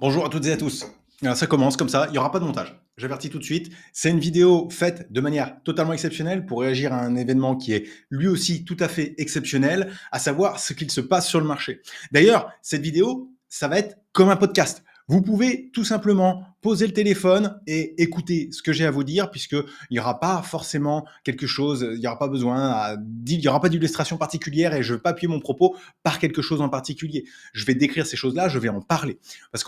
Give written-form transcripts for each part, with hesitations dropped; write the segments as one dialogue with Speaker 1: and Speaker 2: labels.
Speaker 1: Bonjour à toutes et à tous. Alors ça commence comme ça, il n'y aura pas de montage. J'avertis tout de suite, c'est une vidéo faite de manière totalement exceptionnelle pour réagir à un événement qui est lui aussi tout à fait exceptionnel, à savoir ce qu'il se passe sur le marché. D'ailleurs, cette vidéo, ça va être comme un podcast. Vous pouvez tout simplement poser le téléphone et écouter ce que j'ai à vous dire, puisqu'il n'y aura pas forcément quelque chose, il n'y aura pas besoin, il n'y aura pas d'illustration particulière et je ne vais pas appuyer mon propos par quelque chose en particulier. Je vais décrire ces choses-là, je vais en parler. Parce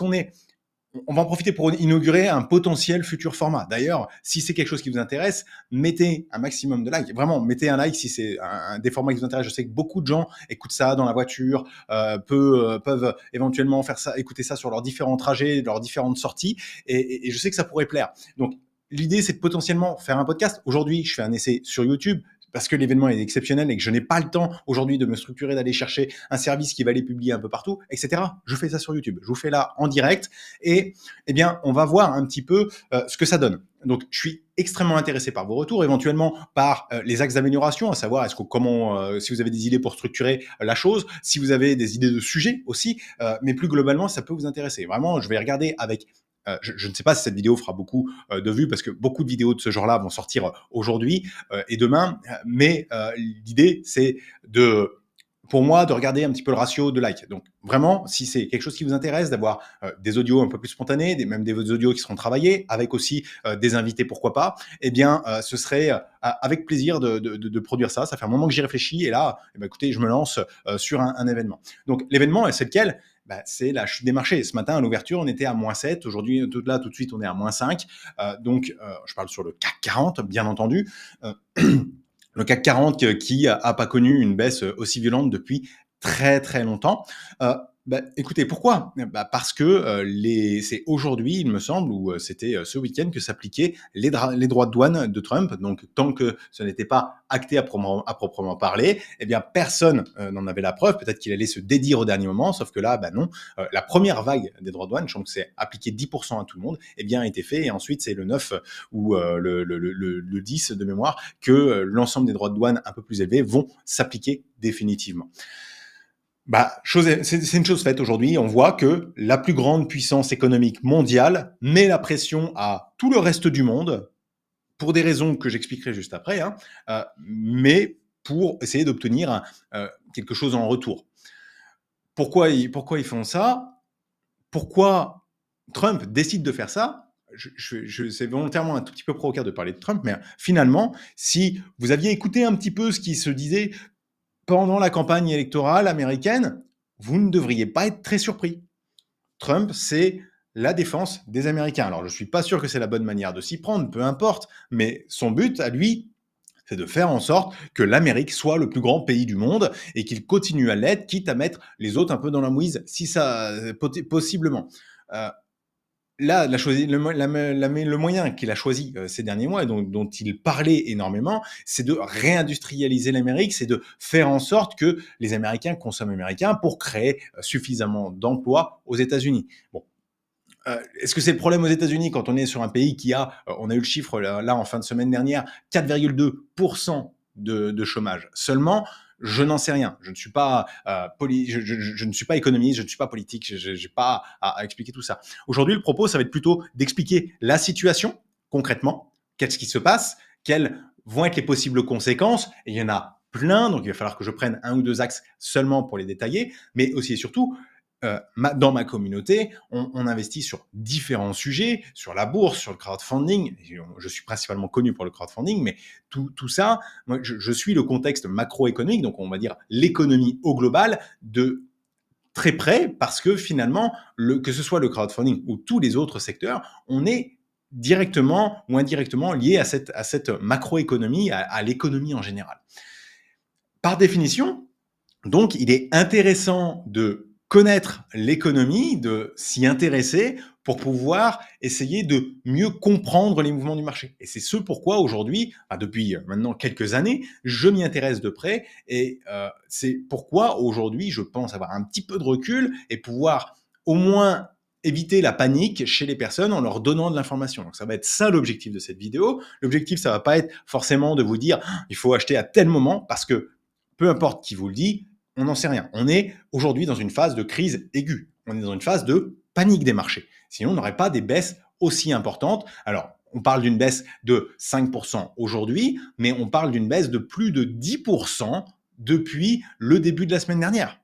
Speaker 1: on va en profiter pour inaugurer un potentiel futur format. D'ailleurs, si c'est quelque chose qui vous intéresse, mettez un maximum de likes. Vraiment, mettez un like si c'est des formats qui vous intéressent. Je sais que beaucoup de gens écoutent ça dans la voiture, peuvent éventuellement faire ça, écouter ça sur leurs différents trajets, leurs différentes sorties, et je sais que ça pourrait plaire. Donc, l'idée, c'est de potentiellement faire un podcast. Aujourd'hui, je fais un essai sur YouTube parce que l'événement est exceptionnel et que je n'ai pas le temps aujourd'hui de me structurer, d'aller chercher un service qui va les publier un peu partout, etc. Je fais ça sur YouTube. Je vous fais là en direct et eh bien, on va voir un petit peu ce que ça donne. Donc, je suis extrêmement intéressé par vos retours, éventuellement par les axes d'amélioration, à savoir si vous avez des idées pour structurer la chose, si vous avez des idées de sujets aussi, mais plus globalement, ça peut vous intéresser. Vraiment, je vais regarder avec je ne sais pas si cette vidéo fera beaucoup de vues parce que beaucoup de vidéos de ce genre-là vont sortir aujourd'hui et demain, mais l'idée c'est pour moi de regarder un petit peu le ratio de likes. Donc vraiment, si c'est quelque chose qui vous intéresse, d'avoir des audios un peu plus spontanés, même des audios qui seront travaillés, avec aussi des invités, pourquoi pas, eh bien ce serait avec plaisir de produire ça. Ça fait un moment que j'y réfléchis et là, eh bien, écoutez, je me lance sur un événement. Donc l'événement, c'est lequel? C'est la chute des marchés. Ce matin, à l'ouverture, on était à -7. Aujourd'hui, tout de suite, on est à -5. Je parle sur le CAC 40, bien entendu. Le CAC 40 qui a pas connu une baisse aussi violente depuis très, très longtemps. Écoutez, pourquoi? Parce que c'est aujourd'hui, il me semble, ou c'était ce week-end que s'appliquaient les droits de douane de Trump. Donc, tant que ce n'était pas acté à proprement parler, eh bien, personne n'en avait la preuve. Peut-être qu'il allait se dédire au dernier moment, sauf que là, non. La première vague des droits de douane, je pense que c'est appliqué 10% à tout le monde, eh bien, a été fait. Et ensuite, c'est le 9 ou le 10 de mémoire que l'ensemble des droits de douane un peu plus élevés vont s'appliquer définitivement. C'est une chose faite aujourd'hui. On voit que la plus grande puissance économique mondiale met la pression à tout le reste du monde pour des raisons que j'expliquerai juste après, mais pour essayer d'obtenir quelque chose en retour. Pourquoi ils font ça? Pourquoi Trump décide de faire ça? C'est volontairement un tout petit peu provocateur de parler de Trump, mais finalement, si vous aviez écouté un petit peu ce qui se disait pendant la campagne électorale américaine, vous ne devriez pas être très surpris. Trump, c'est la défense des Américains. Alors, je ne suis pas sûr que c'est la bonne manière de s'y prendre, peu importe, mais son but, à lui, c'est de faire en sorte que l'Amérique soit le plus grand pays du monde et qu'il continue à l'être, quitte à mettre les autres un peu dans la mouise, si ça, possiblement. Là, le moyen qu'il a choisi ces derniers mois et dont il parlait énormément, c'est de réindustrialiser l'Amérique, c'est de faire en sorte que les Américains consomment américain pour créer suffisamment d'emplois aux États-Unis. Bon. Est-ce que c'est le problème aux États-Unis quand on est sur un pays qui on a eu le chiffre là en fin de semaine dernière, 4,2% de chômage seulement? Je n'en sais rien. Je ne suis pas je ne suis pas économiste, je ne suis pas politique, je n'ai pas à expliquer tout ça. Aujourd'hui, le propos, ça va être plutôt d'expliquer la situation concrètement, qu'est-ce qui se passe, quelles vont être les possibles conséquences. Et il y en a plein, donc il va falloir que je prenne un ou deux axes seulement pour les détailler, mais aussi et surtout dans ma communauté, on investit sur différents sujets, sur la bourse, sur le crowdfunding. Je suis principalement connu pour le crowdfunding, mais tout ça, moi, je suis le contexte macroéconomique, donc on va dire l'économie au global, de très près, parce que finalement, que ce soit le crowdfunding ou tous les autres secteurs, on est directement ou indirectement lié à cette macroéconomie, à l'économie en général. Par définition, donc, il est intéressant de connaître l'économie, de s'y intéresser pour pouvoir essayer de mieux comprendre les mouvements du marché. Et c'est ce pourquoi aujourd'hui, depuis maintenant quelques années, je m'y intéresse de près et c'est pourquoi aujourd'hui je pense avoir un petit peu de recul et pouvoir au moins éviter la panique chez les personnes en leur donnant de l'information. Donc ça va être ça l'objectif de cette vidéo. L'objectif, ça va pas être forcément de vous dire il faut acheter à tel moment parce que peu importe qui vous le dit, on n'en sait rien. On est aujourd'hui dans une phase de crise aiguë. On est dans une phase de panique des marchés. Sinon, on n'aurait pas des baisses aussi importantes. Alors, on parle d'une baisse de 5% aujourd'hui, mais on parle d'une baisse de plus de 10% depuis le début de la semaine dernière.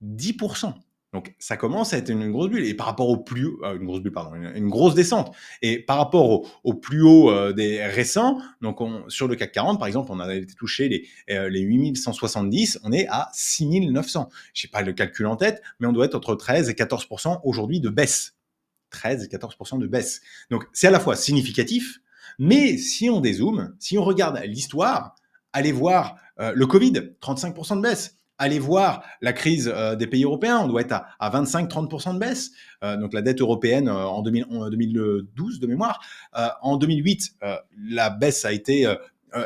Speaker 1: 10%. Donc, ça commence à être une grosse bulle. Et par rapport au plus une grosse bulle, pardon, une grosse descente. Et par rapport au plus haut des récents, donc sur le CAC 40, par exemple, on a été touché les 8170, on est à 6900. Je n'ai pas le calcul en tête, mais on doit être entre 13 et 14% aujourd'hui de baisse. 13 et 14% de baisse. Donc, c'est à la fois significatif, mais si on dézoome, si on regarde l'histoire, allez voir le Covid, 35% de baisse. Allez voir la crise des pays européens, on doit être à 25-30% de baisse. Donc la dette européenne en 2012 de mémoire. En 2008, la baisse a été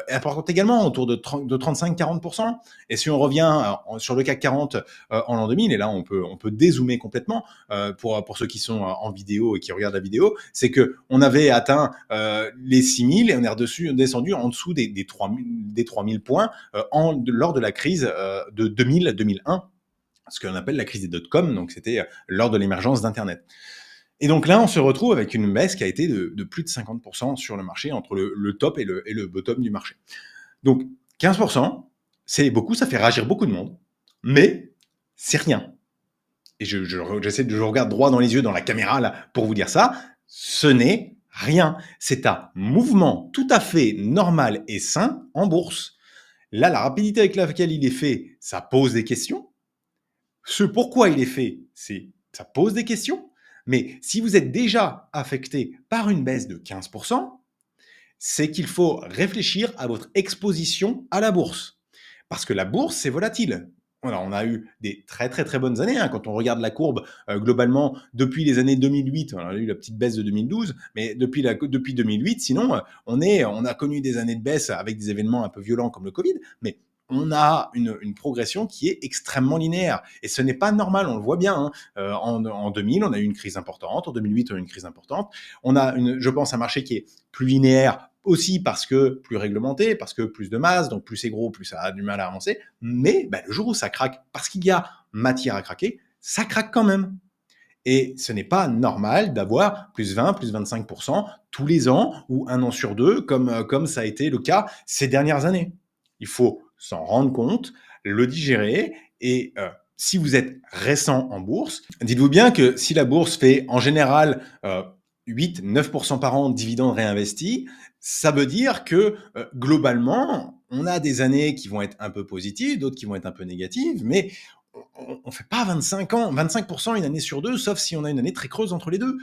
Speaker 1: importante également, autour de 35-40%. Et si on revient sur le CAC 40 en l'an 2000, et là on peut dézoomer complètement pour ceux qui sont en vidéo et qui regardent la vidéo, c'est qu'on avait atteint les 6000 et on est descendu en dessous des 3000 points lors de la crise de 2000-2001, ce qu'on appelle la crise des dot-com, donc c'était lors de l'émergence d'Internet. Et donc là, on se retrouve avec une baisse qui a été de plus de 50% sur le marché, entre le top et le bottom du marché. Donc 15%, c'est beaucoup, ça fait réagir beaucoup de monde, mais c'est rien. Et je regarde droit dans les yeux dans la caméra là, pour vous dire ça, ce n'est rien. C'est un mouvement tout à fait normal et sain en bourse. Là, la rapidité avec laquelle il est fait, ça pose des questions. Ce pourquoi il est fait, ça pose des questions. Mais si vous êtes déjà affecté par une baisse de 15%, c'est qu'il faut réfléchir à votre exposition à la bourse. Parce que la bourse, c'est volatile. Alors, on a eu des très très très bonnes années. Quand on regarde la courbe, globalement, depuis les années 2008, on a eu la petite baisse de 2012, mais depuis 2008, sinon, on a connu des années de baisse avec des événements un peu violents comme le Covid, mais on a une progression qui est extrêmement linéaire. Et ce n'est pas normal, on le voit bien. En 2000, on a eu une crise importante. En 2008, on a eu une crise importante. On a, je pense, un marché qui est plus linéaire, aussi parce que plus réglementé, parce que plus de masse, donc plus c'est gros, plus ça a du mal à avancer. Mais le jour où ça craque, parce qu'il y a matière à craquer, ça craque quand même. Et ce n'est pas normal d'avoir plus 20, plus 25% tous les ans ou un an sur deux, comme ça a été le cas ces dernières années. Il faut s'en rendre compte, le digérer et si vous êtes récent en bourse, dites-vous bien que si la bourse fait en général 8-9% par an de dividendes réinvestis, ça veut dire que globalement, on a des années qui vont être un peu positives, d'autres qui vont être un peu négatives, mais on ne fait pas 25% une année sur deux, sauf si on a une année très creuse entre les deux.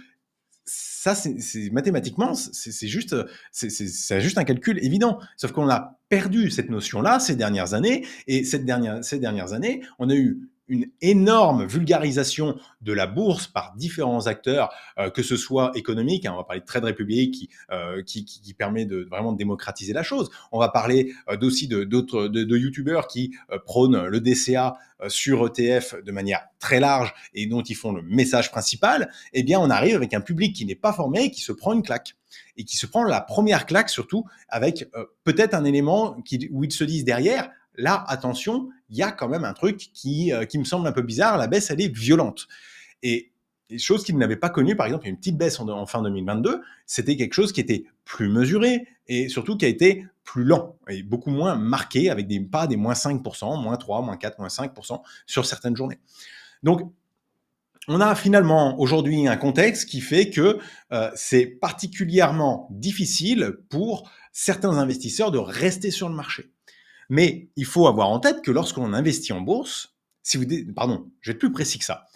Speaker 1: Ça, c'est mathématiquement, c'est juste un calcul évident. Sauf qu'on a perdu cette notion-là ces dernières années, et ces dernières années, on a eu une énorme vulgarisation de la bourse par différents acteurs, que ce soit économique, on va parler de Trade Republic qui permet de vraiment démocratiser la chose. On va parler aussi de youtubeurs qui prônent le DCA sur ETF de manière très large et dont ils font le message principal. Eh bien, on arrive avec un public qui n'est pas formé, qui se prend une claque. Et qui se prend la première claque surtout avec peut-être un élément où ils se disent derrière, là, attention, il y a quand même un truc qui me semble un peu bizarre, la baisse, elle est violente. Et des choses qu'ils n'avaient pas connues, par exemple, une petite baisse en fin 2022, c'était quelque chose qui était plus mesuré et surtout qui a été plus lent et beaucoup moins marqué avec pas des moins 5%, moins 3, moins 4, moins 5% sur certaines journées. Donc, on a finalement aujourd'hui un contexte qui fait que c'est particulièrement difficile pour certains investisseurs de rester sur le marché. Mais il faut avoir en tête que lorsqu'on investit en bourse, je vais être plus précis que ça.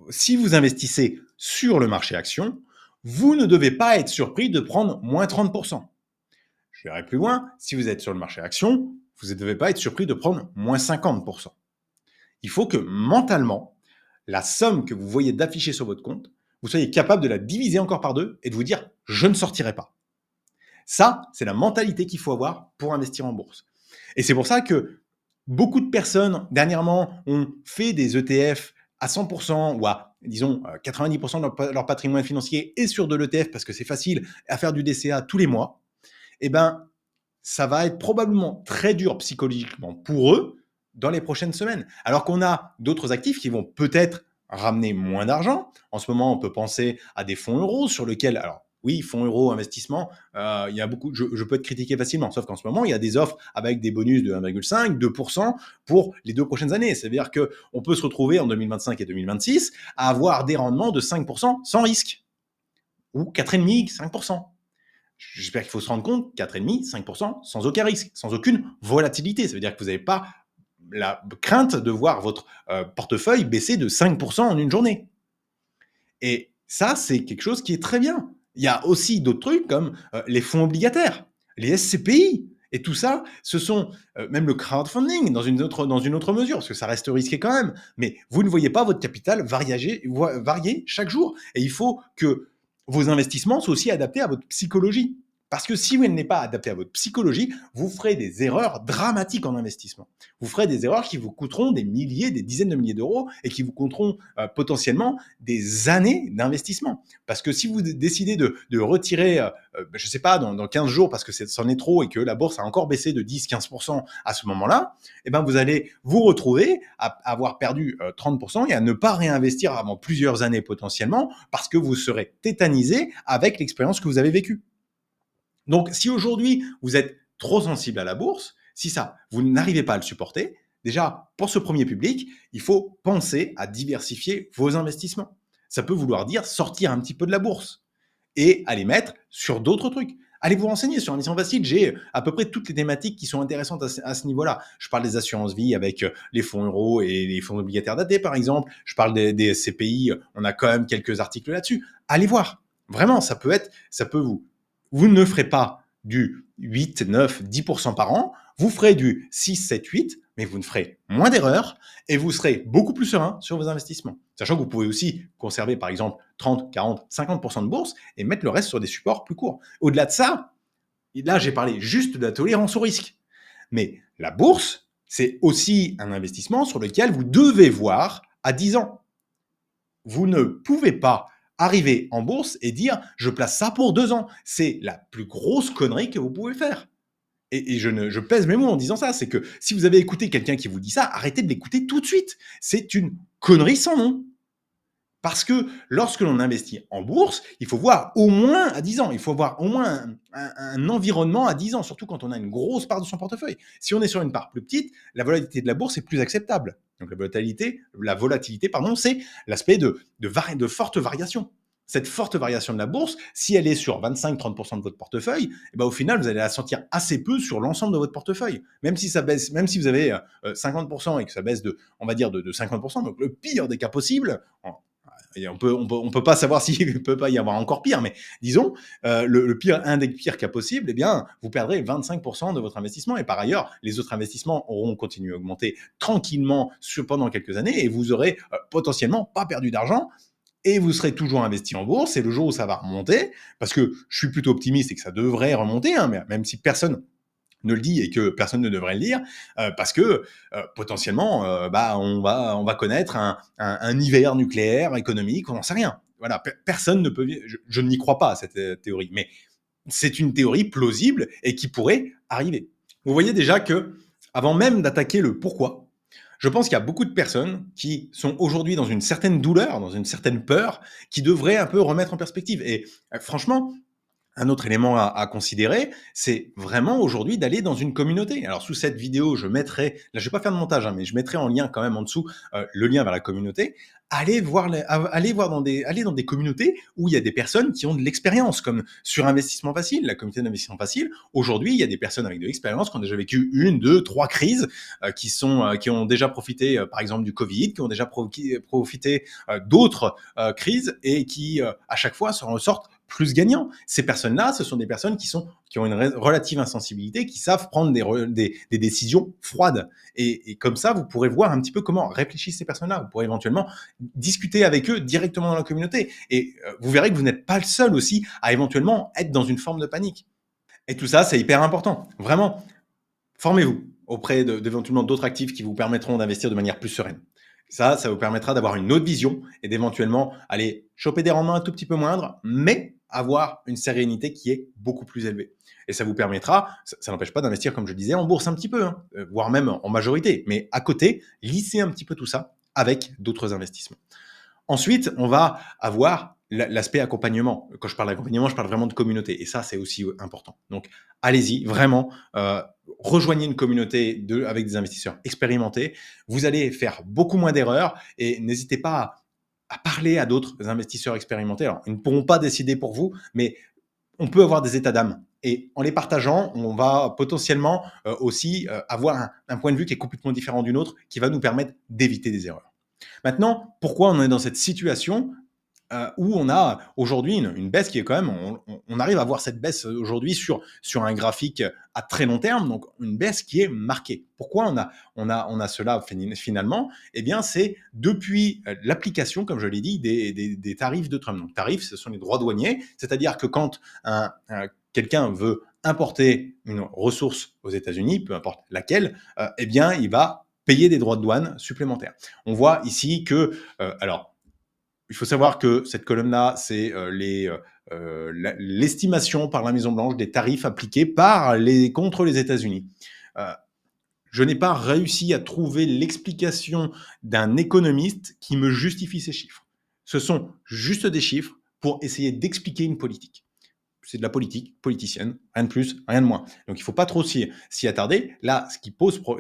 Speaker 1: Si vous investissez sur le marché action, vous ne devez pas être surpris de prendre moins 30%. Je dirais plus loin, si vous êtes sur le marché action, vous ne devez pas être surpris de prendre moins 50%. Il faut que mentalement, la somme que vous voyez d'afficher sur votre compte, vous soyez capable de la diviser encore par deux et de vous dire « je ne sortirai pas ». Ça, c'est la mentalité qu'il faut avoir pour investir en bourse. Et c'est pour ça que beaucoup de personnes, dernièrement, ont fait des ETF à 100% ou à, disons, 90% de leur patrimoine financier et sur de l'ETF parce que c'est facile à faire du DCA tous les mois. Eh bien, ça va être probablement très dur psychologiquement pour eux dans les prochaines semaines. Alors qu'on a d'autres actifs qui vont peut-être ramener moins d'argent. En ce moment, on peut penser à des fonds euros sur lesquels, alors oui, fonds euros, investissement, il y a beaucoup, je peux être critiqué facilement, sauf qu'en ce moment, il y a des offres avec des bonus de 1,5, 2% pour les 2 prochaines années. C'est-à-dire qu'on peut se retrouver en 2025 et 2026 à avoir des rendements de 5% sans risque, ou 4,5, 5%. J'espère qu'il faut se rendre compte, 4,5, 5% sans aucun risque, sans aucune volatilité. Ça veut dire que vous n'avez pas la crainte de voir votre portefeuille baisser de 5% en une journée. Et ça, c'est quelque chose qui est très bien. Il y a aussi d'autres trucs comme les fonds obligataires, les SCPI. Et tout ça, ce sont même le crowdfunding dans une autre mesure, parce que ça reste risqué quand même. Mais vous ne voyez pas votre capital varier chaque jour. Et il faut que vos investissements soient aussi adaptés à votre psychologie. Parce que si vous n'êtes pas adapté à votre psychologie, vous ferez des erreurs dramatiques en investissement. Vous ferez des erreurs qui vous coûteront des milliers, des dizaines de milliers d'euros et qui vous coûteront potentiellement des années d'investissement. Parce que si vous décidez de retirer, je ne sais pas, dans 15 jours, parce que c'en est trop et que la bourse a encore baissé de 10-15% à ce moment-là, eh ben vous allez vous retrouver à avoir perdu 30% et à ne pas réinvestir avant plusieurs années potentiellement parce que vous serez tétanisé avec l'expérience que vous avez vécue. Donc, si aujourd'hui, vous êtes trop sensible à la bourse, si ça, vous n'arrivez pas à le supporter, déjà, pour ce premier public, il faut penser à diversifier vos investissements. Ça peut vouloir dire sortir un petit peu de la bourse et aller mettre sur d'autres trucs. Allez vous renseigner sur Investissement Facile. J'ai à peu près toutes les thématiques qui sont intéressantes à ce niveau-là. Je parle des assurances vie avec les fonds euros et les fonds obligataires datés, par exemple. Je parle des CPI. On a quand même quelques articles là-dessus. Allez voir. Vraiment, ça peut vous ne ferez pas du 8, 9, 10% par an, vous ferez du 6, 7, 8, mais vous ne ferez moins d'erreurs et vous serez beaucoup plus serein sur vos investissements. Sachant que vous pouvez aussi conserver par exemple 30, 40, 50% de bourse et mettre le reste sur des supports plus courts. Au-delà de ça, là j'ai parlé juste de la tolérance au risque. Mais la bourse, c'est aussi un investissement sur lequel vous devez voir à 10 ans. Vous ne pouvez pas arriver en bourse et dire je place ça pour 2 ans. C'est la plus grosse connerie que vous pouvez faire. Et je pèse mes mots en disant ça. C'est que si vous avez écouté quelqu'un qui vous dit ça, arrêtez de l'écouter tout de suite. C'est une connerie sans nom. Parce que lorsque l'on investit en bourse, il faut voir au moins à 10 ans, il faut avoir au moins un environnement à 10 ans, surtout quand on a une grosse part de son portefeuille. Si on est sur une part plus petite, la volatilité de la bourse est plus acceptable. Donc la volatilité, c'est l'aspect de forte variation. Cette forte variation de la bourse, si elle est sur 25-30% de votre portefeuille, eh ben au final, vous allez la sentir assez peu sur l'ensemble de votre portefeuille. Même si ça baisse, même si vous avez 50% et que ça baisse on va dire de 50%, donc le pire des cas possibles, et on peut pas savoir s'il peut pas y avoir encore pire, mais disons, un des pires cas possibles, eh bien, vous perdrez 25% de votre investissement. Et par ailleurs, les autres investissements auront continué à augmenter tranquillement pendant quelques années et vous aurez potentiellement pas perdu d'argent. Et vous serez toujours investi en bourse. Et le jour où ça va remonter, parce que je suis plutôt optimiste et que ça devrait remonter, mais même si personne ne le dit et que personne ne devrait le dire, parce que potentiellement, on va connaître un hiver nucléaire économique, on n'en sait rien. Voilà, personne ne peut. Je n'y crois pas à cette théorie, mais c'est une théorie plausible et qui pourrait arriver. Vous voyez déjà que, avant même d'attaquer le pourquoi, je pense qu'il y a beaucoup de personnes qui sont aujourd'hui dans une certaine douleur, dans une certaine peur, qui devraient un peu remettre en perspective. Et franchement, un autre élément à considérer, c'est vraiment aujourd'hui d'aller dans une communauté. Alors sous cette vidéo, je mettrai, là je vais pas faire de montage, mais je mettrai en lien quand même en dessous le lien vers la communauté. Allez dans des communautés où il y a des personnes qui ont de l'expérience, comme sur Investissement Facile, la communauté d'Investissement Facile. Aujourd'hui, il y a des personnes avec de l'expérience qui ont déjà vécu 1, 2, 3 crises, qui ont déjà profité, par exemple, du Covid, qui ont déjà profité d'autres crises et qui, à chaque fois, s'en ressortent plus gagnants. Ces personnes-là, ce sont des personnes qui ont une relative insensibilité, qui savent prendre des décisions froides. Et comme ça, vous pourrez voir un petit peu comment réfléchissent ces personnes-là. Vous pourrez éventuellement discuter avec eux directement dans la communauté. Et vous verrez que vous n'êtes pas le seul aussi à éventuellement être dans une forme de panique. Et tout ça, c'est hyper important. Vraiment, formez-vous auprès d'éventuellement d'autres actifs qui vous permettront d'investir de manière plus sereine. Ça vous permettra d'avoir une autre vision et d'éventuellement aller choper des rendements un tout petit peu moindres, mais avoir une sérénité qui est beaucoup plus élevée. Et ça vous permettra, ça n'empêche pas d'investir, comme je disais, en bourse un petit peu, voire même en majorité. Mais à côté, lisser un petit peu tout ça avec d'autres investissements. Ensuite, on va avoir l'aspect accompagnement. Quand je parle d'accompagnement, je parle vraiment de communauté. Et ça, c'est aussi important. Donc, allez-y, vraiment, rejoignez une communauté avec des investisseurs expérimentés. Vous allez faire beaucoup moins d'erreurs et n'hésitez pas à parler à d'autres investisseurs expérimentés. Alors, ils ne pourront pas décider pour vous, mais on peut avoir des états d'âme. Et en les partageant, on va potentiellement aussi avoir un point de vue qui est complètement différent d'une autre, qui va nous permettre d'éviter des erreurs. Maintenant, pourquoi on est dans cette situation où on a aujourd'hui une baisse qui est quand même, on arrive à voir cette baisse aujourd'hui sur un graphique à très long terme, donc une baisse qui est marquée. Pourquoi on a cela finalement? Eh bien, c'est depuis l'application, comme je l'ai dit, des tarifs de Trump. Donc, tarifs, ce sont les droits douaniers, c'est-à-dire que quand quelqu'un veut importer une ressource aux États-Unis, peu importe laquelle, eh bien, il va payer des droits de douane supplémentaires. On voit ici que, alors, il faut savoir que cette colonne-là, c'est l'estimation par la Maison-Blanche des tarifs appliqués contre les États-Unis. Je n'ai pas réussi à trouver l'explication d'un économiste qui me justifie ces chiffres. Ce sont juste des chiffres pour essayer d'expliquer une politique. C'est de la politique politicienne, rien de plus, rien de moins. Donc il ne faut pas trop s'y attarder. Là, ce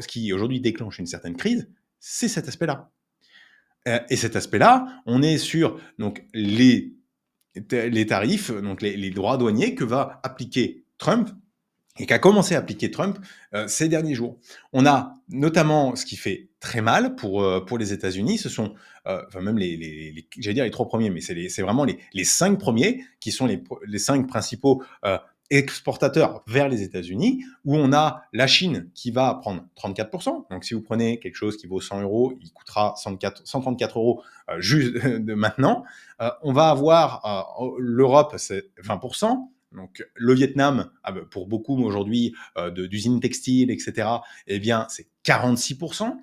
Speaker 1: qui aujourd'hui déclenche une certaine crise, c'est cet aspect-là. Et cet aspect-là, on est sur donc, les tarifs, donc les droits douaniers que va appliquer Trump et qu'a commencé à appliquer Trump ces derniers jours. On a notamment ce qui fait très mal pour les États-Unis, ce sont enfin même j'allais dire les 3 premiers, mais c'est vraiment les 5 premiers qui sont les 5 principaux exportateurs vers les États-Unis, où on a la Chine qui va prendre 34%. Donc, si vous prenez quelque chose qui vaut 100 euros, il coûtera 134 euros juste de maintenant. On va avoir l'Europe, c'est 20%. Donc, le Vietnam, pour beaucoup aujourd'hui d'usines textiles, etc., eh bien, c'est 46%.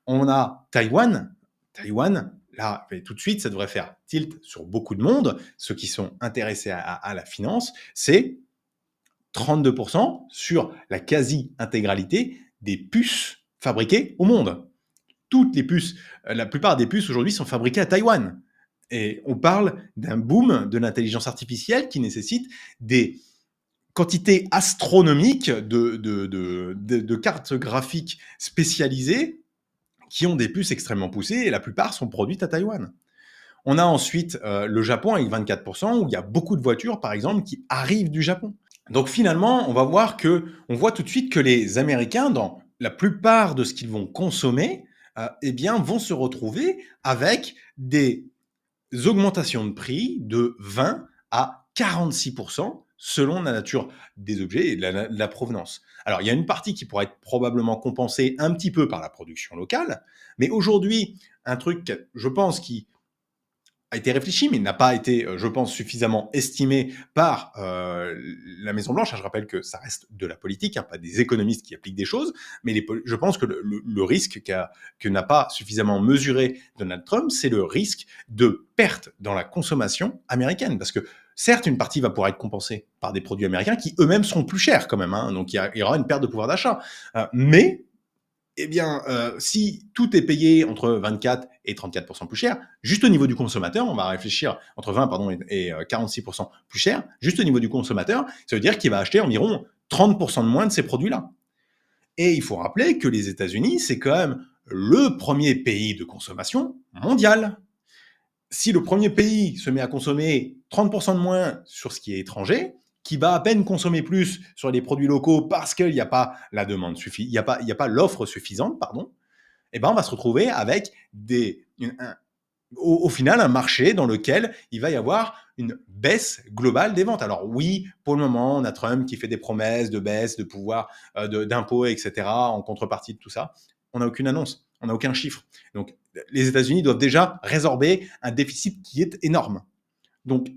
Speaker 1: On a Taïwan. Taïwan, là, tout de suite, ça devrait faire tilt sur beaucoup de monde. Ceux qui sont intéressés à la finance, c'est 32% sur la quasi-intégralité des puces fabriquées au monde. Toutes les puces, la plupart des puces aujourd'hui sont fabriquées à Taïwan. Et on parle d'un boom de l'intelligence artificielle qui nécessite des quantités astronomiques de cartes graphiques spécialisées qui ont des puces extrêmement poussées et la plupart sont produites à Taïwan. On a ensuite le Japon avec 24% où il y a beaucoup de voitures, par exemple, qui arrivent du Japon. Donc finalement, on voit tout de suite que les Américains, dans la plupart de ce qu'ils vont consommer, eh bien, vont se retrouver avec des augmentations de prix de 20 à 46% selon la nature des objets et de la provenance. Alors, il y a une partie qui pourrait être probablement compensée un petit peu par la production locale, mais aujourd'hui, un truc, je pense, qui a été réfléchi, mais n'a pas été, je pense, suffisamment estimé par la Maison-Blanche. Je rappelle que ça reste de la politique, pas des économistes qui appliquent des choses, mais je pense que le risque que n'a pas suffisamment mesuré Donald Trump, c'est le risque de perte dans la consommation américaine. Parce que certes, une partie va pouvoir être compensée par des produits américains qui eux-mêmes seront plus chers quand même, hein, donc il y aura une perte de pouvoir d'achat. Mais eh bien, si tout est payé entre 24 et 34% plus cher, juste au niveau du consommateur, on va réfléchir entre 20 et 46% plus cher, juste au niveau du consommateur, ça veut dire qu'il va acheter environ 30% de moins de ces produits-là. Et il faut rappeler que les États-Unis, c'est quand même le premier pays de consommation mondial. Si le premier pays se met à consommer 30% de moins sur ce qui est étranger, qui va à peine consommer plus sur les produits locaux parce qu'il n'y a pas la demande il n'y a pas l'offre suffisante, pardon, eh ben on va se retrouver avec au final un marché dans lequel il va y avoir une baisse globale des ventes. Alors oui, pour le moment, on a Trump qui fait des promesses de baisse de pouvoir d'impôts, etc. en contrepartie de tout ça. On n'a aucune annonce, on n'a aucun chiffre. Donc les États-Unis doivent déjà résorber un déficit qui est énorme. Donc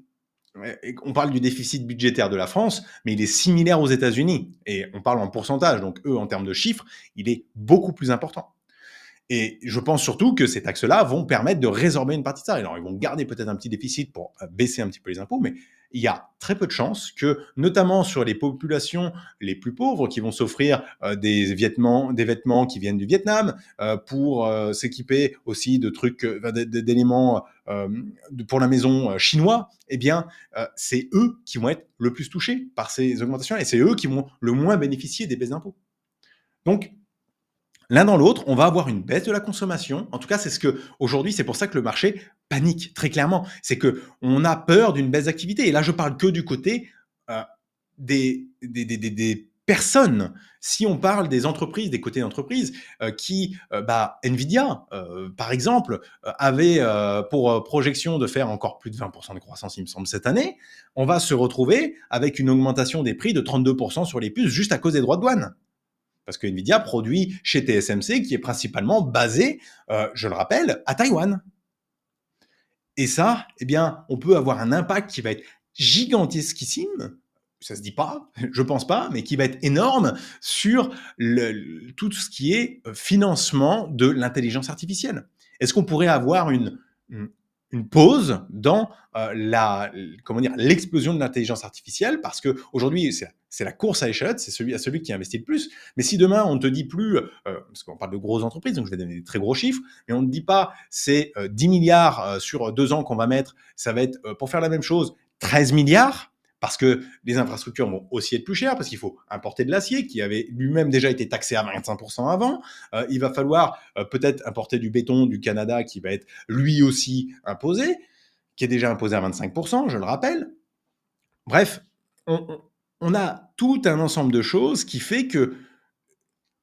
Speaker 1: on parle du déficit budgétaire de la France, mais il est similaire aux États-Unis. Et on parle en pourcentage, donc eux, en termes de chiffres, il est beaucoup plus important. Et je pense surtout que ces taxes-là vont permettre de résorber une partie de ça. Alors, ils vont garder peut-être un petit déficit pour baisser un petit peu les impôts, mais il y a très peu de chances que, notamment sur les populations les plus pauvres, qui vont s'offrir des vêtements qui viennent du Vietnam, pour s'équiper aussi de trucs, d'éléments pour la maison chinois, eh bien, c'est eux qui vont être le plus touchés par ces augmentations et c'est eux qui vont le moins bénéficier des baisses d'impôts. Donc, l'un dans l'autre, on va avoir une baisse de la consommation. En tout cas, c'est ce que aujourd'hui, c'est pour ça que le marché panique très clairement. C'est que on a peur d'une baisse d'activité. Et là, je parle que du côté des personnes. Si on parle des entreprises, des côtés d'entreprises, Nvidia, par exemple, avait pour projection de faire encore plus de 20% de croissance, il me semble, cette année, on va se retrouver avec une augmentation des prix de 32% sur les puces juste à cause des droits de douane. Parce que Nvidia produit chez TSMC, qui est principalement basé, je le rappelle, à Taïwan. Et ça, eh bien, on peut avoir un impact qui va être gigantesquissime, ça se dit pas, je pense pas, mais qui va être énorme sur tout ce qui est financement de l'intelligence artificielle. Est-ce qu'on pourrait avoir une pause dans l'explosion de l'intelligence artificielle, parce qu'aujourd'hui, c'est la course à l'échalote, c'est celui qui investit le plus. Mais si demain, on ne te dit plus, parce qu'on parle de grosses entreprises, donc je vais donner des très gros chiffres, mais on ne dit pas c'est 10 milliards sur 2 ans qu'on va mettre, ça va être, pour faire la même chose, 13 milliards, parce que les infrastructures vont aussi être plus chères, parce qu'il faut importer de l'acier, qui avait lui-même déjà été taxé à 25% avant. Il va falloir peut-être importer du béton du Canada, qui va être lui aussi imposé, qui est déjà imposé à 25%, je le rappelle. Bref, on a tout un ensemble de choses qui fait que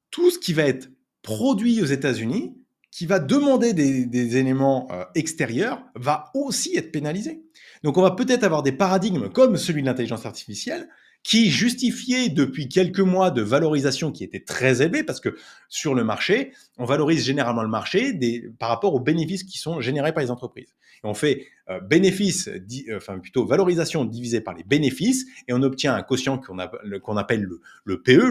Speaker 1: tout ce qui va être produit aux États-Unis, qui va demander des éléments extérieurs, va aussi être pénalisé. Donc on va peut-être avoir des paradigmes comme celui de l'intelligence artificielle, qui justifiait depuis quelques mois de valorisation qui était très élevée, parce que sur le marché, on valorise généralement le marché par rapport aux bénéfices qui sont générés par les entreprises. Et on fait plutôt valorisation divisée par les bénéfices, et on obtient un quotient qu'on appelle le PE,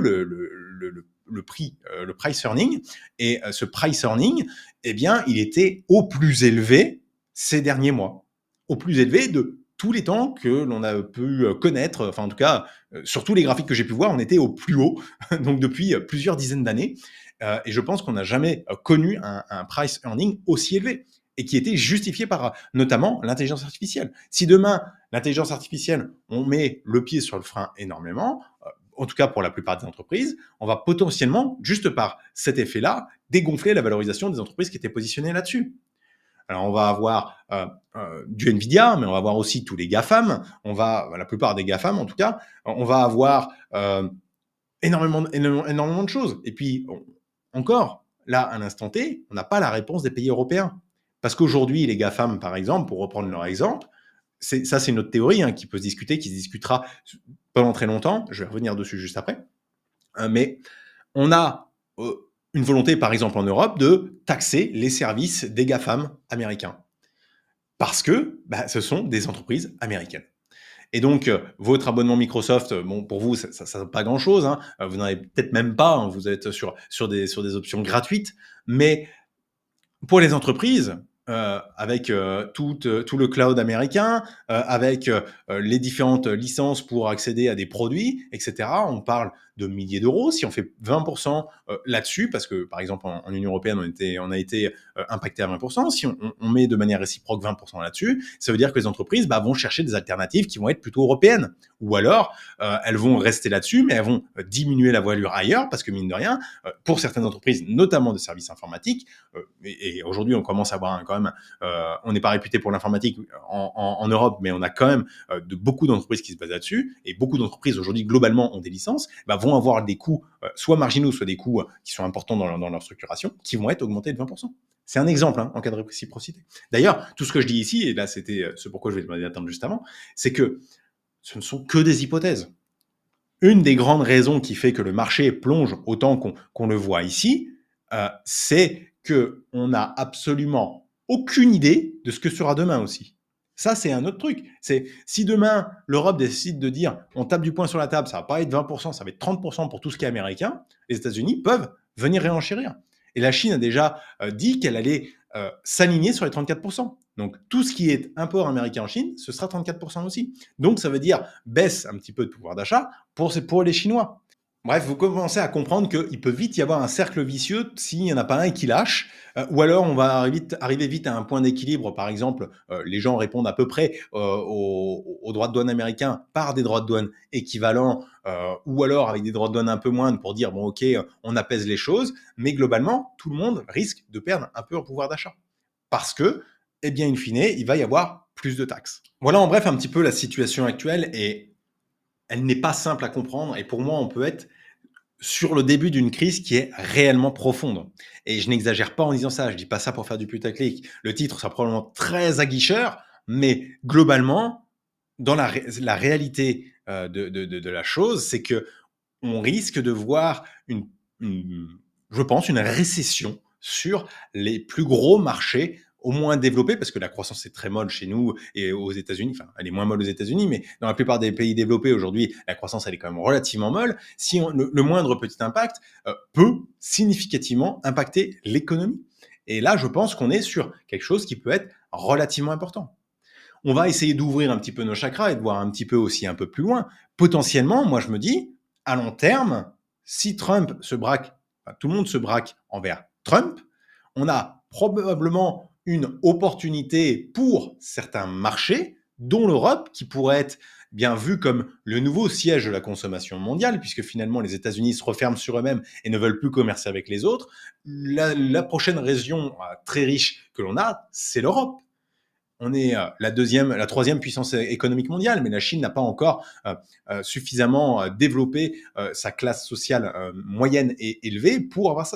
Speaker 1: le prix, le price earning. Et ce price earning, eh bien, il était au plus élevé ces derniers mois, au plus élevé de tous les temps que l'on a pu connaître, enfin en tout cas, sur tous les graphiques que j'ai pu voir, on était au plus haut, donc depuis plusieurs dizaines d'années. Et je pense qu'on n'a jamais connu un price earning aussi élevé, et qui était justifié par notamment l'intelligence artificielle. Si demain, l'intelligence artificielle, on met le pied sur le frein énormément, en tout cas pour la plupart des entreprises, on va potentiellement, juste par cet effet-là, dégonfler la valorisation des entreprises qui étaient positionnées là-dessus. Alors on va avoir du Nvidia, mais on va avoir aussi tous les GAFAM, la plupart des GAFAM en tout cas, on va avoir énormément de choses. Et puis, encore, là, à l'instant T, on n'a pas la réponse des pays européens. Parce qu'aujourd'hui, les GAFAM, par exemple, pour reprendre leur exemple, c'est une autre théorie qui peut se discuter, qui se discutera pendant très longtemps, je vais revenir dessus juste après, mais on a une volonté, par exemple en Europe, de taxer les services des GAFAM américains. Parce que ce sont des entreprises américaines. Et donc, votre abonnement Microsoft, bon, pour vous, ça n'a pas grand-chose. Vous n'en avez peut-être même pas. Vous êtes sur des options gratuites. Mais pour les entreprises, avec tout le cloud américain, avec les différentes licences pour accéder à des produits, etc., on parle de milliers d'euros. Si on fait 20% là-dessus, parce que par exemple en Union européenne, on a été impacté à 20%, si on met de manière réciproque 20% là-dessus, ça veut dire que les entreprises vont chercher des alternatives qui vont être plutôt européennes. Ou alors, elles vont rester là-dessus, mais elles vont diminuer la voilure ailleurs, parce que mine de rien, pour certaines entreprises, notamment de services informatiques, et aujourd'hui on commence à avoir quand même, on n'est pas réputé pour l'informatique en Europe, mais on a quand même beaucoup d'entreprises qui se basent là-dessus, et beaucoup d'entreprises aujourd'hui globalement ont des licences, vont avoir des coûts soit marginaux, soit des coûts qui sont importants dans leur structuration, qui vont être augmentés de 20%. C'est un exemple en cas de réciprocité. D'ailleurs, tout ce que je dis ici, et là c'était ce pourquoi je vais demander d'attendre juste avant, c'est que ce ne sont que des hypothèses. Une des grandes raisons qui fait que le marché plonge autant qu'on le voit ici, c'est qu'on n'a absolument aucune idée de ce que sera demain aussi. Ça, c'est un autre truc. C'est si demain, l'Europe décide de dire on tape du poing sur la table, ça va pas être 20%, ça va être 30% pour tout ce qui est américain, les États-Unis peuvent venir réenchérir. Et la Chine a déjà dit qu'elle allait s'aligner sur les 34%. Donc tout ce qui est import américain en Chine, ce sera 34% aussi. Donc ça veut dire baisse un petit peu de pouvoir d'achat pour les Chinois. Bref, vous commencez à comprendre qu'il peut vite y avoir un cercle vicieux s'il n'y en a pas un qui lâche, ou alors on va arriver vite à un point d'équilibre. Par exemple, les gens répondent à peu près aux droits de douane américains par des droits de douane équivalents, ou alors avec des droits de douane un peu moindres pour dire, bon ok, on apaise les choses, mais globalement, tout le monde risque de perdre un peu en pouvoir d'achat. Parce que, eh bien, in fine, il va y avoir plus de taxes. Voilà en bref un petit peu la situation actuelle, et elle n'est pas simple à comprendre, et pour moi, on peut être sur le début d'une crise qui est réellement profonde. Et je n'exagère pas en disant ça, je dis pas ça pour faire du putaclic. Le titre sera probablement très aguicheur, mais globalement, dans la réalité de la chose, c'est que on risque de voir je pense, une récession sur les plus gros marchés, au moins développés, parce que la croissance est très molle chez nous et aux États-Unis. Enfin, elle est moins molle aux États-Unis, mais dans la plupart des pays développés aujourd'hui, la croissance elle est quand même relativement molle. Si le moindre petit impact peut significativement impacter l'économie. Et là, je pense qu'on est sur quelque chose qui peut être relativement important. On va essayer d'ouvrir un petit peu nos chakras et de voir un petit peu aussi un peu plus loin. Potentiellement, moi je me dis, à long terme, si Trump se braque, enfin, tout le monde se braque envers Trump, on a probablement une opportunité pour certains marchés, dont l'Europe, qui pourrait être bien vue comme le nouveau siège de la consommation mondiale, puisque finalement les États-Unis se referment sur eux-mêmes et ne veulent plus commercer avec les autres. La prochaine région très riche que l'on a, c'est l'Europe. On est la troisième puissance économique mondiale, mais la Chine n'a pas encore suffisamment développé sa classe sociale moyenne et élevée pour avoir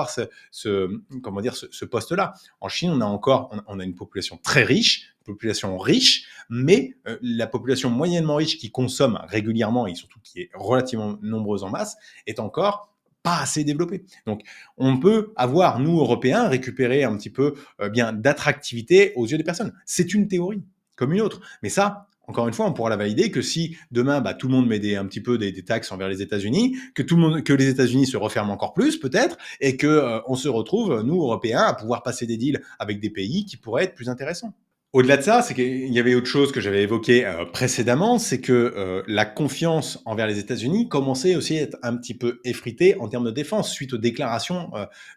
Speaker 1: ce poste-là. En Chine, on a une population très riche, une population riche, mais la population moyennement riche qui consomme régulièrement et surtout qui est relativement nombreuse en masse est encore pas assez développée. Donc, on peut avoir, nous, Européens, récupérer un petit peu bien d'attractivité aux yeux des personnes. C'est une théorie, comme une autre. Mais ça, encore une fois, on pourra la valider que si demain, tout le monde met un petit peu des taxes envers les États-Unis, que les États-Unis se referment encore plus, peut-être, et que on se retrouve, nous, Européens, à pouvoir passer des deals avec des pays qui pourraient être plus intéressants. Au-delà de ça, c'est qu'il y avait autre chose que j'avais évoqué précédemment, c'est que la confiance envers les États-Unis commençait aussi à être un petit peu effritée en termes de défense suite aux déclarations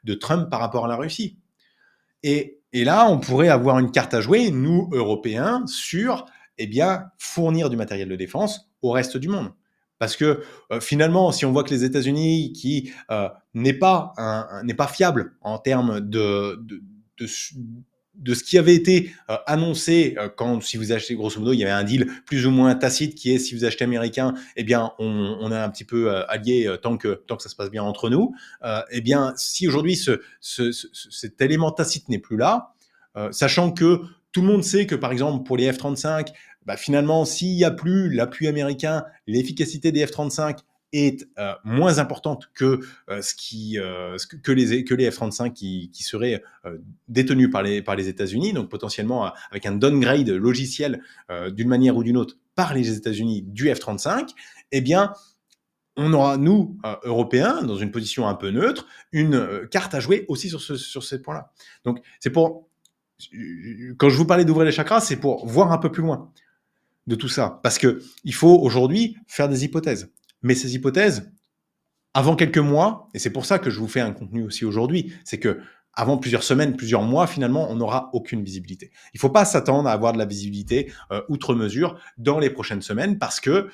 Speaker 1: de Trump par rapport à la Russie. Et là, on pourrait avoir une carte à jouer, nous, Européens, sur fournir du matériel de défense au reste du monde. Parce que finalement, si on voit que les États-Unis, qui n'est pas fiable en termes de ce qui avait été annoncé si vous achetez, grosso modo, il y avait un deal plus ou moins tacite qui est si vous achetez américain, on est un petit peu alliés tant que ça se passe bien entre nous. Si aujourd'hui cet élément tacite n'est plus là, sachant que tout le monde sait que par exemple pour les F-35, finalement, s'il n'y a plus l'appui américain, l'efficacité des F-35 est moins importante que les F-35 qui seraient détenus par les États-Unis, donc potentiellement avec un downgrade logiciel d'une manière ou d'une autre par les États-Unis du F-35, on aura, nous, Européens, dans une position un peu neutre, une carte à jouer aussi sur ces points-là. Donc, quand je vous parlais d'ouvrir les chakras, c'est pour voir un peu plus loin de tout ça. Parce qu'il faut aujourd'hui faire des hypothèses. Mais ces hypothèses, avant quelques mois, et c'est pour ça que je vous fais un contenu aussi aujourd'hui, c'est que avant plusieurs semaines, plusieurs mois, finalement, on n'aura aucune visibilité. Il ne faut pas s'attendre à avoir de la visibilité outre mesure dans les prochaines semaines parce que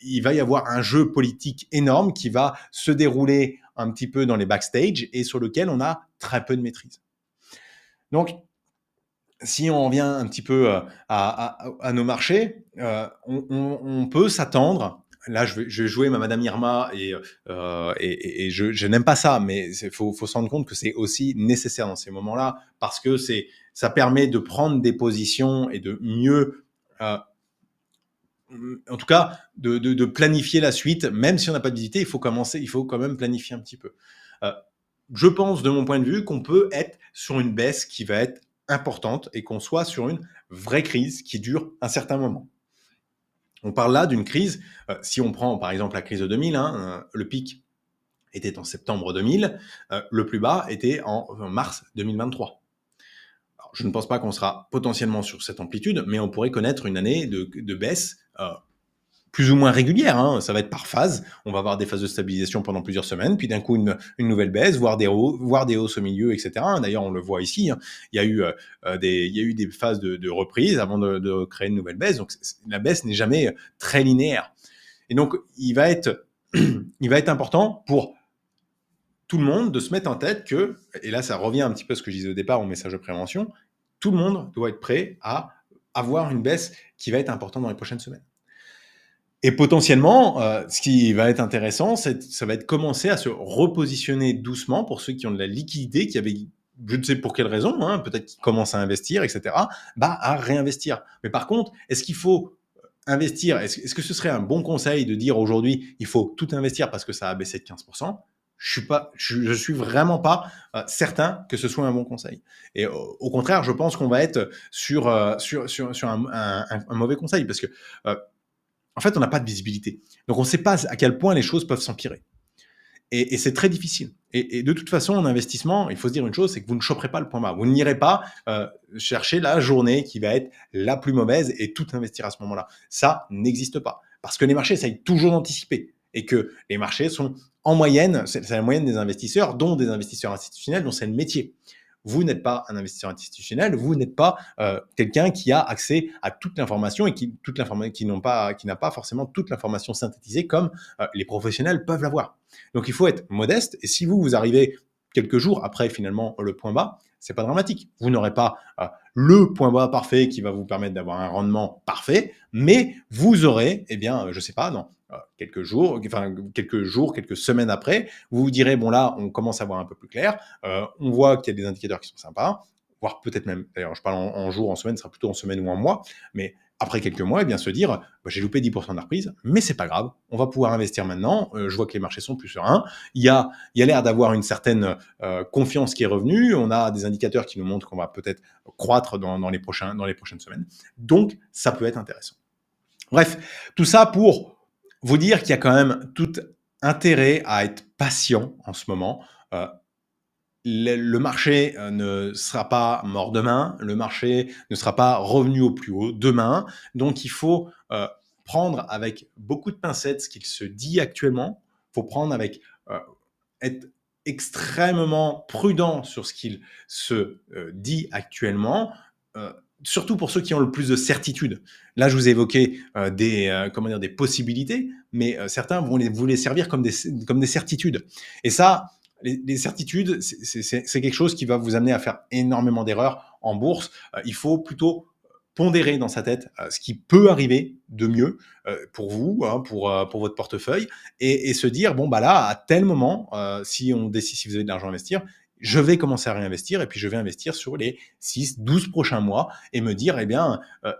Speaker 1: il va y avoir un jeu politique énorme qui va se dérouler un petit peu dans les backstage et sur lequel on a très peu de maîtrise. Donc, si on revient un petit peu à nos marchés, on peut s'attendre. Là, je vais jouer ma Madame Irma et je n'aime pas ça, mais faut se rendre compte que c'est aussi nécessaire dans ces moments-là parce que ça permet de prendre des positions et de mieux, en tout cas, de planifier la suite. Même si on n'a pas de visibilité, il faut quand même planifier un petit peu. Je pense, de mon point de vue, qu'on peut être sur une baisse qui va être importante et qu'on soit sur une vraie crise qui dure un certain moment. On parle là d'une crise, si on prend par exemple la crise de 2000, le pic était en septembre 2000, le plus bas était en mars 2023. Alors, je ne pense pas qu'on sera potentiellement sur cette amplitude, mais on pourrait connaître une année de baisse plus ou moins régulière. Hein. Ça va être par phase. On va avoir des phases de stabilisation pendant plusieurs semaines, puis d'un coup une nouvelle baisse, voire des hausses au milieu, etc. D'ailleurs, on le voit ici. Hein. Il y a eu des phases de reprise avant de créer une nouvelle baisse. Donc la baisse n'est jamais très linéaire. Et donc il va être important pour tout le monde de se mettre en tête que, et là ça revient un petit peu à ce que je disais au départ au message de prévention, tout le monde doit être prêt à avoir une baisse qui va être importante dans les prochaines semaines. Et potentiellement, ce qui va être intéressant, ça va être commencer à se repositionner doucement pour ceux qui ont de la liquidité, qui avaient, je ne sais pour quelle raison, hein, peut-être qu'ils commencent à investir, etc., à réinvestir. Mais par contre, est-ce qu'il faut investir, est-ce que ce serait un bon conseil de dire aujourd'hui, il faut tout investir parce que ça a baissé de 15%? Je suis vraiment pas certain que ce soit un bon conseil. Et au contraire, je pense qu'on va être sur un mauvais conseil parce que en fait, on n'a pas de visibilité. Donc, on ne sait pas à quel point les choses peuvent s'empirer. Et c'est très difficile. Et de toute façon, en investissement, il faut se dire une chose, c'est que vous ne choperez pas le point bas. Vous n'irez pas chercher la journée qui va être la plus mauvaise et tout investir à ce moment-là. Ça n'existe pas. Parce que les marchés essayent toujours d'anticiper. Et que les marchés sont en moyenne, c'est la moyenne des investisseurs, dont des investisseurs institutionnels, dont c'est le métier. Vous n'êtes pas un investisseur institutionnel, vous n'êtes pas quelqu'un qui a accès à toute l'information et qui n'a pas forcément toute l'information synthétisée comme les professionnels peuvent l'avoir. Donc il faut être modeste et si vous arrivez quelques jours après finalement le point bas, c'est pas dramatique. Vous n'aurez pas le point bas parfait qui va vous permettre d'avoir un rendement parfait, mais vous aurez, je sais pas, dans quelques jours, quelques semaines après, vous vous direz, bon là, on commence à voir un peu plus clair, on voit qu'il y a des indicateurs qui sont sympas, voire peut-être même, d'ailleurs je parle en jours, en semaine, ce sera plutôt en semaine ou en mois, mais après quelques mois, se dire, j'ai loupé 10% de la reprise, mais c'est pas grave, on va pouvoir investir maintenant, je vois que les marchés sont plus sereins, il y a l'air d'avoir une certaine confiance qui est revenue, on a des indicateurs qui nous montrent qu'on va peut-être croître dans les prochaines semaines, donc ça peut être intéressant. Bref, tout ça pour vous dire qu'il y a quand même tout intérêt à être patient en ce moment. Le marché ne sera pas mort demain, le marché ne sera pas revenu au plus haut demain, donc il faut prendre avec beaucoup de pincettes ce qu'il se dit actuellement, il faut prendre avec être extrêmement prudent sur ce qu'il se dit actuellement, surtout pour ceux qui ont le plus de certitude. Là, je vous ai évoqué des possibilités, mais certains vont vous les servir comme des certitudes. Et ça, les certitudes, c'est quelque chose qui va vous amener à faire énormément d'erreurs en bourse. Il faut plutôt pondérer dans sa tête ce qui peut arriver de mieux pour vous, hein, pour votre portefeuille, et se dire, bon, bah là, à tel moment, si vous avez de l'argent à investir, je vais commencer à réinvestir et puis je vais investir sur les 6-12 prochains mois et me dire,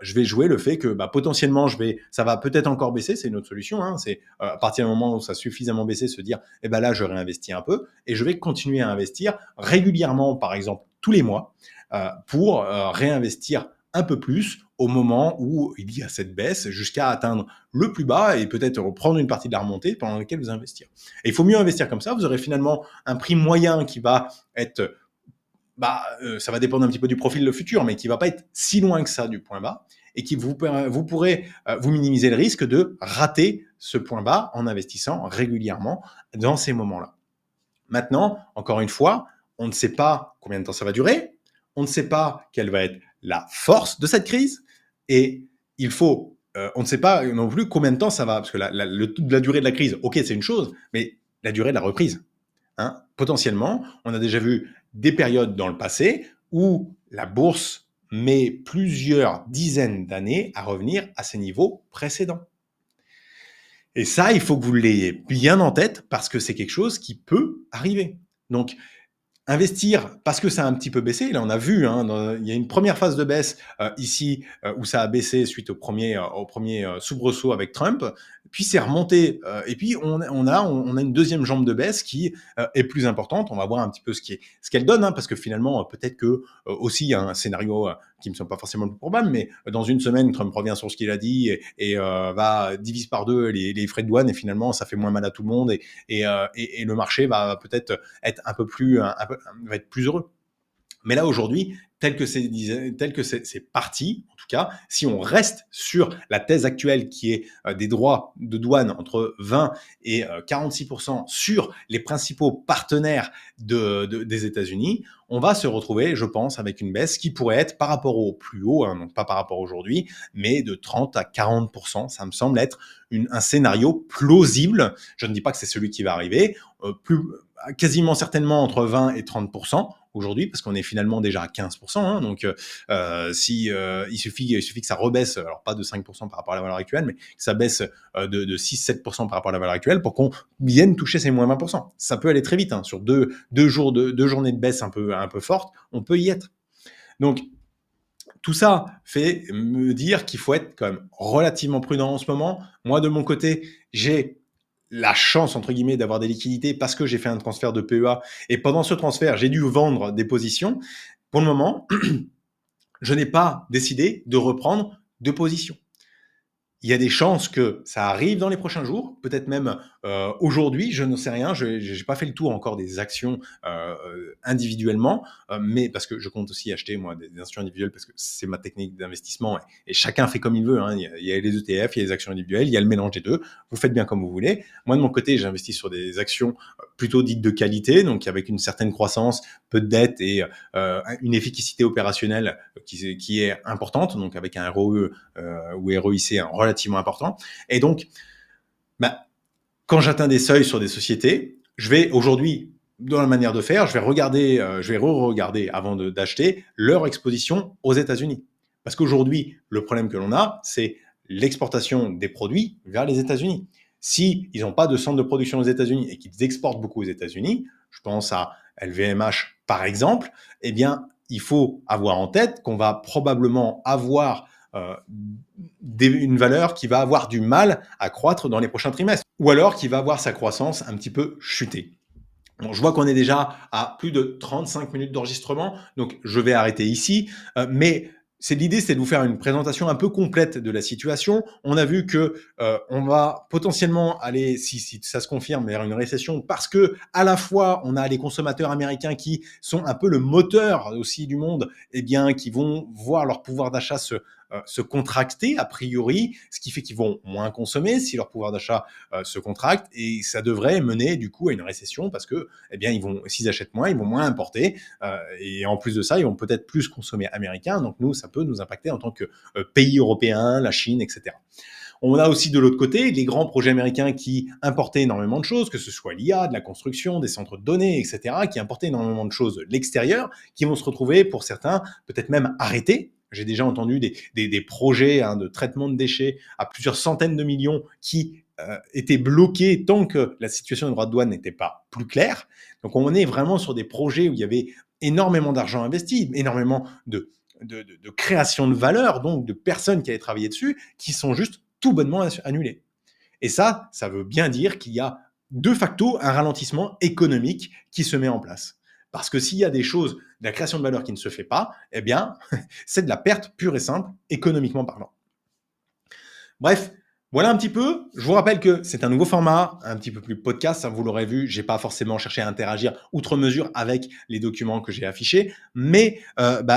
Speaker 1: je vais jouer le fait que potentiellement, ça va peut-être encore baisser, c'est une autre solution, hein, c'est à partir du moment où ça a suffisamment baissé, se dire, là, je réinvestis un peu et je vais continuer à investir régulièrement, par exemple, tous les mois, pour réinvestir un peu plus au moment où il y a cette baisse jusqu'à atteindre le plus bas et peut-être reprendre une partie de la remontée pendant laquelle vous investir. Et il faut mieux investir comme ça, vous aurez finalement un prix moyen qui va être, ça va dépendre un petit peu du profil de futur, mais qui va pas être si loin que ça du point bas et qui vous pourrez vous minimiser le risque de rater ce point bas en investissant régulièrement dans ces moments-là. Maintenant, encore une fois, on ne sait pas combien de temps ça va durer, on ne sait pas quelle va être la force de cette crise et on ne sait pas non plus combien de temps ça va, parce que la durée de la crise, ok, c'est une chose, mais la durée de la reprise, hein, potentiellement, on a déjà vu des périodes dans le passé où la bourse met plusieurs dizaines d'années à revenir à ses niveaux précédents. Et ça, il faut que vous l'ayez bien en tête parce que c'est quelque chose qui peut arriver. Donc, investir parce que ça a un petit peu baissé. Là, on a vu, il y a une première phase de baisse ici où ça a baissé suite au premier soubresaut avec Trump. puis c'est remonté, et puis on a une deuxième jambe de baisse qui est plus importante. On va voir un petit peu ce qu'elle donne, hein, parce que finalement, peut-être que aussi il y a un scénario qui ne me semble pas forcément le plus probable, mais dans une semaine, Trump revient sur ce qu'il a dit va divise par deux les frais de douane, et finalement, ça fait moins mal à tout le monde, et le marché va peut-être être va être plus heureux. Mais là, aujourd'hui, tel que c'est parti, en tout cas, si on reste sur la thèse actuelle qui est des droits de douane entre 20 et 46% sur les principaux partenaires des États-Unis, on va se retrouver, je pense, avec une baisse qui pourrait être par rapport au plus haut, hein, donc pas par rapport à aujourd'hui, mais de 30 à 40%. Ça me semble être un scénario plausible. Je ne dis pas que c'est celui qui va arriver, quasiment certainement entre 20 et 30% aujourd'hui, parce qu'on est finalement déjà à 15%. Hein, donc, il suffit que ça rebaisse, alors pas de 5% par rapport à la valeur actuelle, mais que ça baisse de 6-7% par rapport à la valeur actuelle pour qu'on vienne toucher ces moins 20%. Ça peut aller très vite, hein, sur deux journées de baisse un peu fortes, on peut y être. Donc, tout ça fait me dire qu'il faut être quand même relativement prudent en ce moment. Moi, de mon côté, j'ai la chance, entre guillemets, d'avoir des liquidités parce que j'ai fait un transfert de PEA. Et pendant ce transfert, j'ai dû vendre des positions. Pour le moment, je n'ai pas décidé de reprendre de position. Il y a des chances que ça arrive dans les prochains jours, peut-être même aujourd'hui, je ne sais rien. Je n'ai pas fait le tour encore des actions individuellement, mais parce que je compte aussi acheter moi des actions individuelles parce que c'est ma technique d'investissement et chacun fait comme il veut. Hein. Il y a les ETF, il y a les actions individuelles, il y a le mélange des deux. Vous faites bien comme vous voulez. Moi de mon côté, j'investis sur des actions plutôt dites de qualité, donc avec une certaine croissance, peu de dettes et une efficacité opérationnelle qui est importante, donc avec un ROE ou ROIC relativement important. Et donc, quand j'atteins des seuils sur des sociétés, je vais aujourd'hui, dans la manière de faire, je vais re-regarder avant d'acheter leur exposition aux États-Unis. Parce qu'aujourd'hui, le problème que l'on a, c'est l'exportation des produits vers les États-Unis. Si ils n'ont pas de centre de production aux États-Unis et qu'ils exportent beaucoup aux États-Unis, je pense à LVMH par exemple, eh bien, il faut avoir en tête qu'on va probablement avoir une valeur qui va avoir du mal à croître dans les prochains trimestres, ou alors qui va avoir sa croissance un petit peu chuter. Bon, je vois qu'on est déjà à plus de 35 minutes d'enregistrement, donc je vais arrêter ici, mais l'idée, c'est de vous faire une présentation un peu complète de la situation. On a vu que on va potentiellement aller, si ça se confirme, vers une récession parce que à la fois on a les consommateurs américains qui sont un peu le moteur aussi du monde, et bien qui vont voir leur pouvoir d'achat se contracter a priori, ce qui fait qu'ils vont moins consommer si leur pouvoir d'achat se contracte, et ça devrait mener du coup à une récession parce que, eh bien, s'ils achètent moins, ils vont moins importer, et en plus de ça, ils vont peut-être plus consommer américain. Donc nous, ça peut nous impacter en tant que pays européen, la Chine, etc. On a aussi de l'autre côté les grands projets américains qui importaient énormément de choses, que ce soit l'IA, de la construction, des centres de données, etc., qui importaient énormément de choses de l'extérieur, qui vont se retrouver, pour certains, peut-être même arrêtés. J'ai déjà entendu des projets de traitement de déchets à plusieurs centaines de millions qui étaient bloqués tant que la situation des droits de douane n'était pas plus claire. Donc on est vraiment sur des projets où il y avait énormément d'argent investi, énormément de création de valeur, donc de personnes qui avaient travaillé dessus, qui sont juste tout bonnement annulés. Et ça veut bien dire qu'il y a de facto un ralentissement économique qui se met en place. Parce que s'il y a des choses, de la création de valeur qui ne se fait pas, eh bien, c'est de la perte pure et simple, économiquement parlant. Bref, voilà un petit peu. Je vous rappelle que c'est un nouveau format, un petit peu plus podcast. Vous l'aurez vu, j'ai pas forcément cherché à interagir outre mesure avec les documents que j'ai affichés. Mais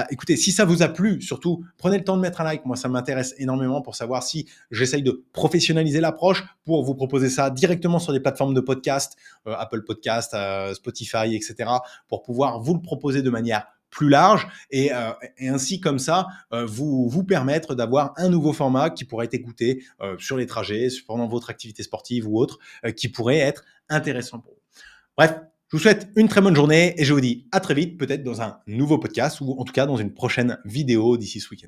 Speaker 1: écoutez, si ça vous a plu, surtout, prenez le temps de mettre un like. Moi, ça m'intéresse énormément pour savoir si j'essaye de professionnaliser l'approche pour vous proposer ça directement sur des plateformes de podcast, Apple Podcast, Spotify, etc., pour pouvoir vous le proposer de manière plus large et ainsi comme ça vous permettre d'avoir un nouveau format qui pourrait être écouté sur les trajets, pendant votre activité sportive ou autre, qui pourrait être intéressant pour vous. Bref, je vous souhaite une très bonne journée et je vous dis à très vite, peut-être dans un nouveau podcast ou en tout cas dans une prochaine vidéo d'ici ce week-end.